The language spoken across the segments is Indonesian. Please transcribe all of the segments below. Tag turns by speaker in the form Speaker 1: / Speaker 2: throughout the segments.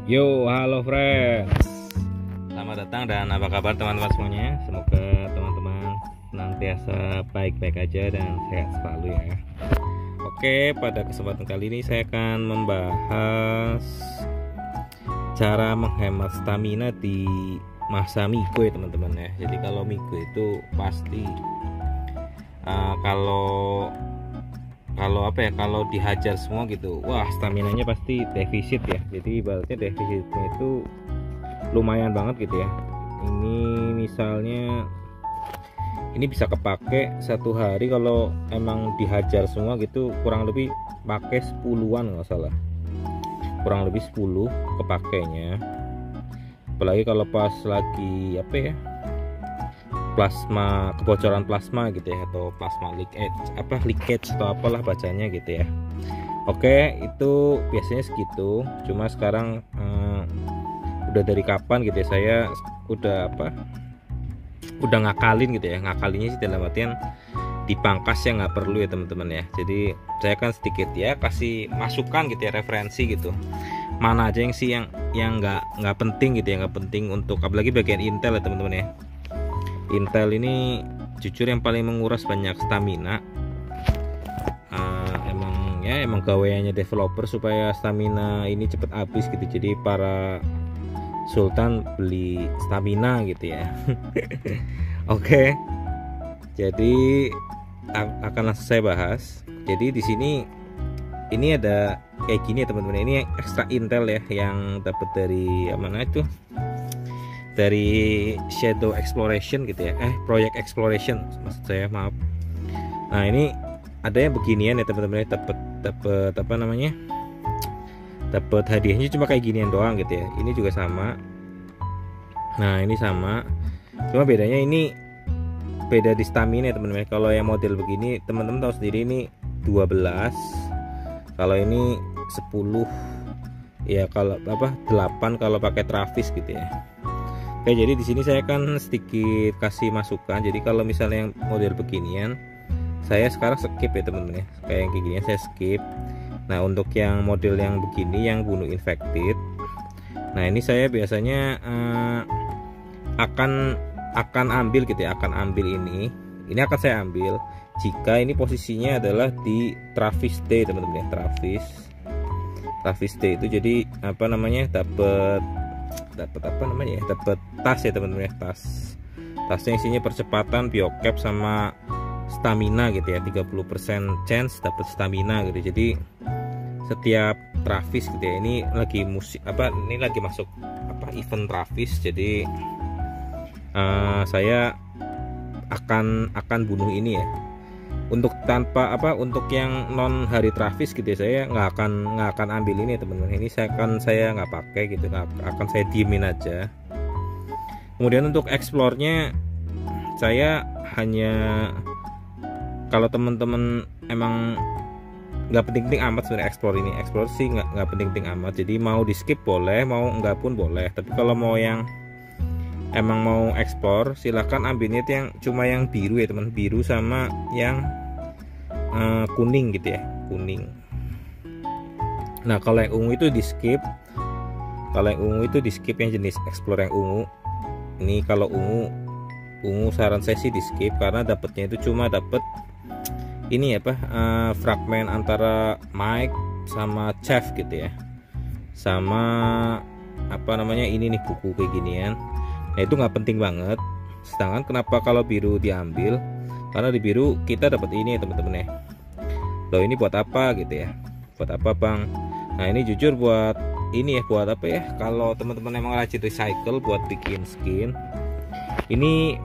Speaker 1: Yo, halo friend. Selamat datang dan apa kabar teman-teman semuanya? Semoga teman-teman senantiasa baik-baik aja dan sehat selalu ya. Oke, pada kesempatan kali ini saya akan membahas cara menghemat stamina di masa migo ya teman-teman ya. Jadi kalau migo itu pasti kalau dihajar semua gitu, wah staminanya pasti defisit ya. Jadi ibaratnya defisitnya itu lumayan banget gitu ya. Ini misalnya ini bisa kepake satu hari kalau emang dihajar semua gitu, kurang lebih pakai 10-an nggak salah, kurang lebih 10 kepakainya. Apalagi kalau pas lagi plasma, kebocoran plasma gitu ya, atau plasma leakage atau apalah bacanya gitu ya. Oke, itu biasanya segitu. Cuma sekarang udah dari kapan gitu ya, saya udah ngakalin gitu ya. Ngakalinnya sih dalam artian dipangkas ya, nggak perlu ya teman-teman ya. Jadi saya kan sedikit ya kasih masukan gitu ya, referensi gitu, mana aja yang nggak penting gitu ya, nggak penting untuk apalagi bagian Intel ya teman-teman ya. Intel ini jujur yang paling menguras banyak stamina. Emang gaweannya developer supaya stamina ini cepet habis gitu. Jadi para sultan beli stamina gitu ya. Oke. Jadi akan langsung saya bahas. Jadi di sini ini ada kayak gini ya teman-teman. Ini ekstra Intel ya yang dapat dari mana itu? Dari Shadow Exploration gitu ya, Project Exploration maksud saya, maaf. Nah ini ada yang beginian ya teman-teman, dapat apa namanya, dapat hadiahnya cuma kayak ginian doang gitu ya. Ini juga sama. Nah ini sama, cuma bedanya ini beda di stamina ya teman-teman. Kalau yang model begini teman-teman tahu sendiri, ini 12, kalau ini 10 ya, kalau 8 kalau pakai Travis gitu ya. Oke, jadi di sini saya kan sedikit kasih masukan. Jadi kalau misalnya yang model beginian, saya sekarang skip ya teman-teman ya. Kayak yang ginian saya skip. Nah, untuk yang model yang begini yang bunuh infected, nah ini saya biasanya akan ambil gitu ya, akan ambil ini. Ini akan saya ambil jika ini posisinya adalah di Travis D teman-teman ya. Travis D itu jadi apa namanya, dapat tas ya teman-teman ya. Tasnya isinya percepatan, biocap sama stamina gitu ya, 30% chance dapat stamina gitu. Jadi setiap Travis gitu ya, ini lagi ini lagi masuk event Travis. Jadi saya akan bunuh ini ya. Untuk yang non hari Travis gitu ya, saya nggak akan ambil ini teman-teman. Ini saya nggak pakai gitu, akan saya diemin aja. Kemudian untuk explore-nya saya hanya, kalau teman-teman emang nggak penting-penting amat sebenarnya explore sih nggak penting-penting amat. Jadi mau di skip boleh, mau nggak pun boleh. Tapi kalau mau yang emang mau explore, silahkan ambilnya itu yang cuma yang biru ya teman, biru sama yang kuning gitu ya, kuning. Nah kalau yang ungu itu di skip, yang jenis explore yang ungu. Ini kalau ungu saran saya sih di skip, karena dapatnya itu cuma dapat ini fragmen antara Mike sama Chef gitu ya, sama ini nih buku kayak ginian. Nah itu nggak penting banget. Sedangkan kenapa kalau biru diambil, karena di biru kita dapat ini ya teman-teman ya. Loh ini buat apa gitu ya, buat apa bang? Nah ini jujur buat ini ya, buat apa ya, kalau teman-teman emang rajin recycle buat bikin skin, ini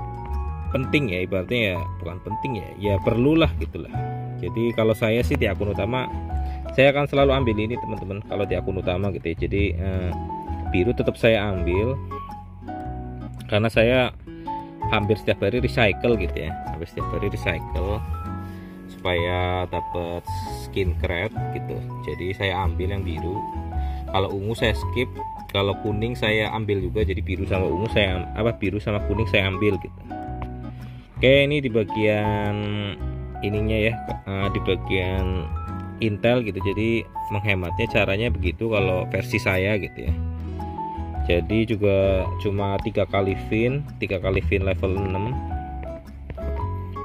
Speaker 1: penting ya, ibaratnya ya, bukan penting ya perlulah gitulah. Jadi kalau saya sih di akun utama saya akan selalu ambil ini teman-teman, kalau di akun utama gitu ya. Jadi biru tetap saya ambil karena saya hampir setiap hari recycle gitu ya, supaya dapat skin crate gitu. Jadi saya ambil yang biru. Kalau ungu saya skip, kalau kuning saya ambil juga. Jadi biru sama ungu biru sama kuning saya ambil gitu. Oke, ini di bagian ininya ya, di bagian Intel gitu. Jadi menghematnya caranya begitu kalau versi saya gitu ya. Jadi juga cuma 3 kali fin level 6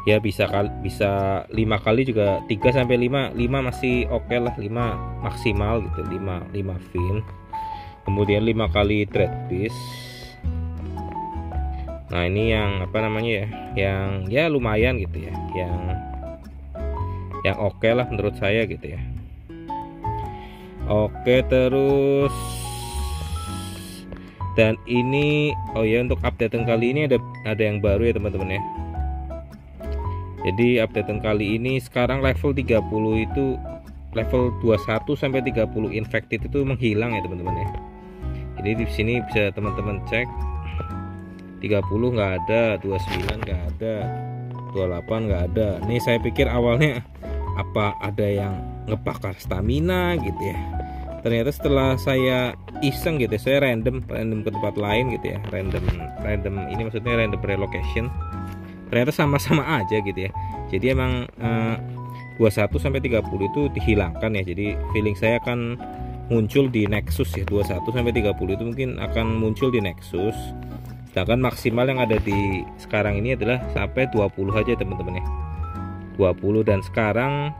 Speaker 1: ya, bisa 5 kali juga, 3 sampai 5 masih oke lah, 5 maksimal gitu, 5 fin, kemudian 5 kali thread piece. Nah ini yang apa namanya ya, yang ya lumayan gitu ya, yang oke lah menurut saya gitu ya. Oke, terus dan ini oh ya, untuk updatean kali ini ada yang baru ya teman-teman ya. Jadi updatean kali ini sekarang level 30 itu, level 21 sampai 30 infected itu menghilang ya teman-teman ya. Jadi di sini bisa teman-teman cek, 30 nggak ada, 29 nggak ada, 28 nggak ada. Nih saya pikir awalnya apa ada yang ngebakar stamina gitu ya. Ternyata setelah saya iseng gitu ya, saya random ke tempat lain gitu ya, random ini maksudnya random relocation, ternyata sama-sama aja gitu ya. Jadi emang 21 sampai 30 itu dihilangkan ya. Jadi feeling saya akan muncul di Nexus ya, 21 sampai 30 itu mungkin akan muncul di Nexus. Sedangkan maksimal yang ada di sekarang ini adalah sampai 20 aja teman-teman ya, 20. Dan sekarang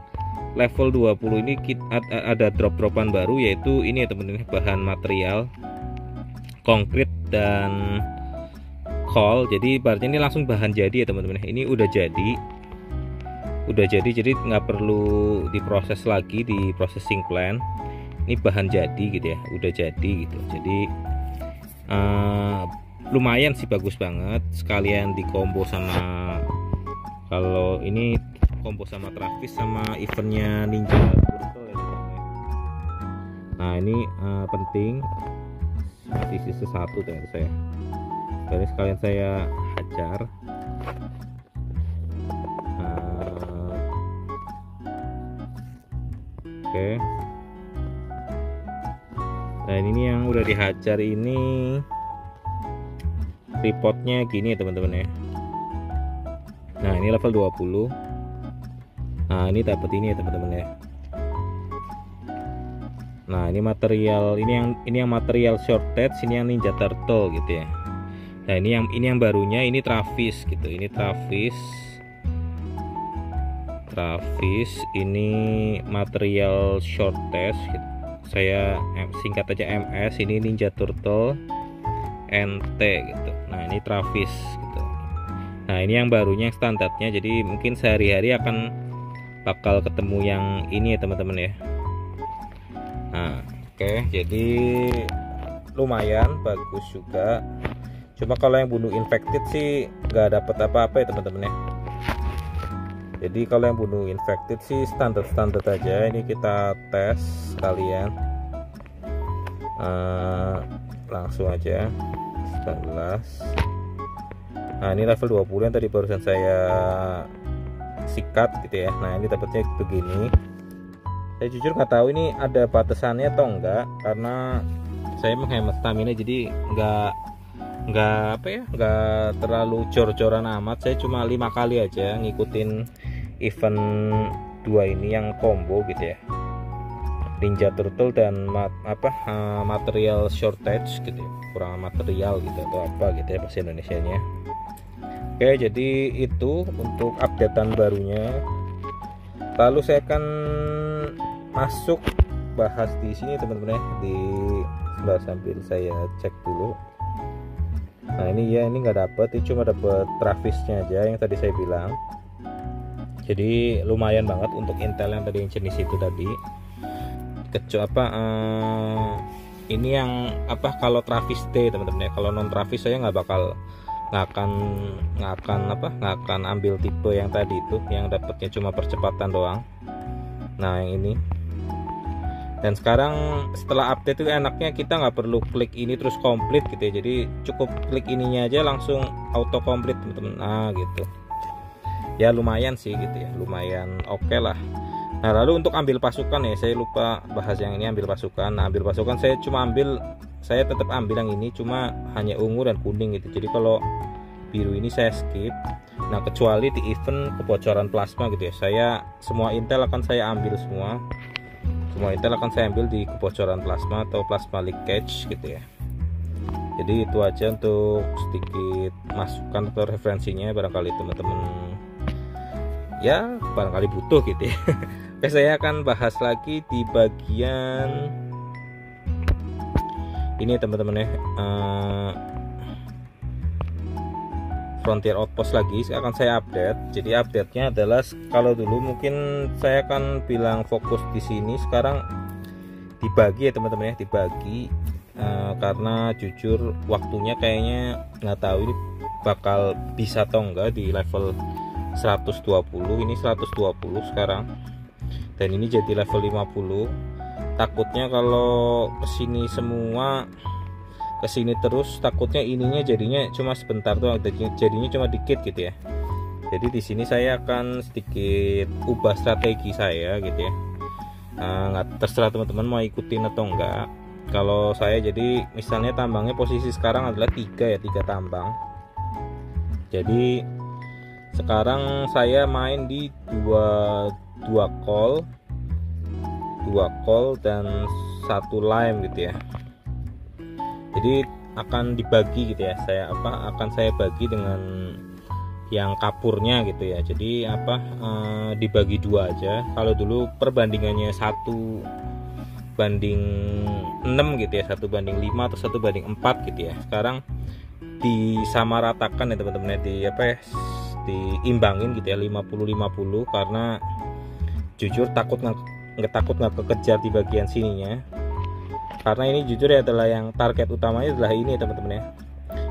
Speaker 1: level 20 ini ada drop-dropan baru, yaitu ini ya teman-teman, bahan material konkrit dan coal. Jadi ibaratnya ini langsung bahan jadi ya teman-teman. Ini udah jadi jadi nggak perlu diproses lagi di processing plant. Ini bahan jadi gitu ya, udah jadi gitu. Jadi lumayan sih, bagus banget. Sekalian di combo sama, kalau ini combo sama Travis sama eventnya Ninja Turtle ya teman-teman. Nah ini penting, mati sisa 1 ternyata saya. Jadi sekalian saya hajar. Oke. Nah ini yang udah dihajar ini repotnya gini ya teman-teman ya. Nah ini level 20. Nah ini dapat ini ya teman-teman ya. Nah ini material, ini yang material shortage, ini yang Ninja Turtle gitu ya. Nah ini yang barunya, ini Travis gitu. Ini Travis ini material shortage gitu. Saya singkat aja MS. Ini Ninja Turtle NT gitu. Nah ini Travis gitu. Nah ini yang barunya, yang standarnya. Jadi mungkin sehari-hari akan bakal ketemu yang ini ya teman-teman ya. Nah oke, jadi lumayan bagus juga. Cuma kalau yang bunuh infected sih nggak dapet apa-apa ya teman-teman ya. Jadi kalau yang bunuh infected sih standar aja. Ini kita tes sekalian, langsung aja 19. Nah ini level 20 yang tadi barusan saya sikat gitu ya. Nah ini dapatnya begini. Saya jujur nggak tahu ini ada batasannya atau enggak, karena saya menghemat stamina, jadi nggak terlalu jor-joran amat. Saya cuma 5 kali aja ngikutin event 2 ini yang combo gitu ya, Ninja Turtle dan material shortage gitu ya, kurang material gitu atau apa gitu ya bahasa Indonesianya. Oke, jadi itu untuk updatean barunya. Lalu saya akan masuk bahas di sini teman-teman ya, di sebelah sambil saya cek dulu. Nah ini ya, ini nggak dapet, ini cuma dapet Travisnya aja yang tadi saya bilang. Jadi lumayan banget untuk intel yang tadi, yang jenis itu tadi. Ini yang kalau Travis D teman-teman ya. Kalau non Travis saya nggak akan ambil tipe yang tadi itu, yang dapatnya cuma percepatan doang. Nah yang ini. Dan sekarang setelah update itu enaknya kita nggak perlu klik ini terus komplit gitu ya. Jadi cukup klik ininya aja langsung auto komplit teman-teman. Nah gitu. Ya lumayan sih gitu ya, lumayan oke lah. Nah lalu untuk ambil pasukan ya, saya lupa bahas yang ini, ambil pasukan. Nah ambil pasukan saya tetap ambil yang ini, cuma hanya ungu dan kuning gitu. Jadi kalau biru ini saya skip. Nah kecuali di event kebocoran plasma gitu ya, saya semua intel akan saya ambil semua intel akan saya ambil di kebocoran plasma atau plasma leakage gitu ya. Jadi itu aja untuk sedikit masukan atau referensinya, barangkali teman-teman ya barangkali butuh gitu ya. Oke, saya akan bahas lagi di bagian ini teman-teman ya, Frontier Outpost lagi akan saya update. Jadi update-nya adalah, kalau dulu mungkin saya akan bilang fokus di sini, sekarang dibagi ya teman-teman ya, dibagi. Karena jujur waktunya kayaknya nggak tahu ini bakal bisa atau enggak di level 120. Ini 120 sekarang, dan ini jadi level 50. Takutnya kalau kesini semua, kesini terus, takutnya ininya jadinya cuma sebentar tuh, jadinya cuma dikit gitu ya. Jadi di sini saya akan sedikit ubah strategi saya gitu ya. Nggak, terserah teman-teman mau ikutin atau enggak. Kalau saya jadi misalnya tambangnya posisi sekarang adalah 3 ya, 3 tambang. Jadi sekarang saya main di dua call dan 1 lime gitu ya. Jadi akan dibagi gitu ya, akan saya bagi dengan yang kapurnya gitu ya. Jadi dibagi 2 aja. Kalau dulu perbandingannya 1:6 gitu ya, 1:5 atau 1:4 gitu ya. Sekarang disamaratakan ya teman-teman, diimbangin gitu ya, 50-50, karena jujur takut nggak kekejar di bagian sininya. Karena ini jujur ya adalah yang target utamanya adalah ini teman-teman ya.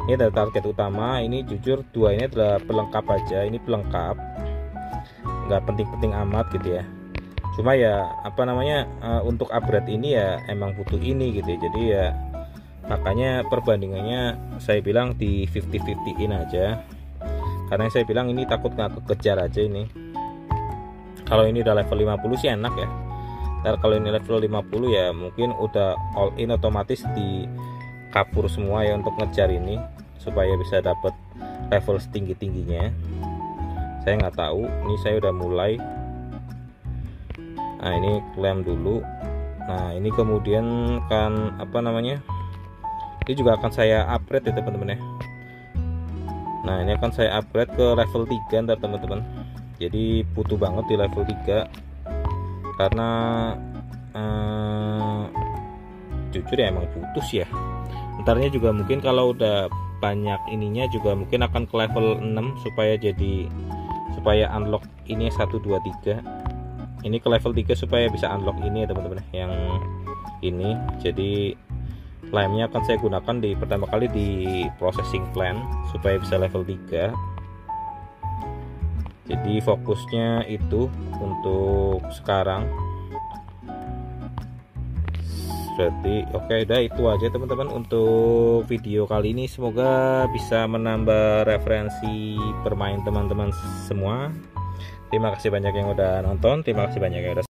Speaker 1: Ini adalah target utama. Ini jujur 2 ini adalah pelengkap aja, ini pelengkap, nggak penting-penting amat gitu ya. Cuma ya untuk upgrade ini ya emang butuh ini gitu ya. Jadi ya makanya perbandingannya saya bilang di 50-50in aja, karena saya bilang ini takut nggak kekejar aja ini. Kalau ini udah level 50 sih enak ya. Ntar kalau ini level 50 ya mungkin udah all in, otomatis di kapur semua ya untuk ngejar ini, supaya bisa dapat level setinggi-tingginya. Saya nggak tahu, ini saya udah mulai. Nah ini klaim dulu. Nah ini kemudian kan ini juga akan saya upgrade ya teman-teman ya. Nah ini akan saya upgrade ke level 3 ntar teman-teman. Jadi butuh banget di level 3, karena jujur ya emang butuh ya. Ntarnya juga mungkin kalau udah banyak ininya juga mungkin akan ke level 6 supaya unlock ini 1, 2, 3. Ini ke level 3 supaya bisa unlock ini ya teman-teman, yang ini. Jadi lime-nya akan saya gunakan di pertama kali di processing plant supaya bisa level 3. Jadi fokusnya itu untuk sekarang. Berarti oke, udah itu aja teman-teman untuk video kali ini. Semoga bisa menambah referensi bermain teman-teman semua. Terima kasih banyak yang udah nonton, terima kasih banyak yang udah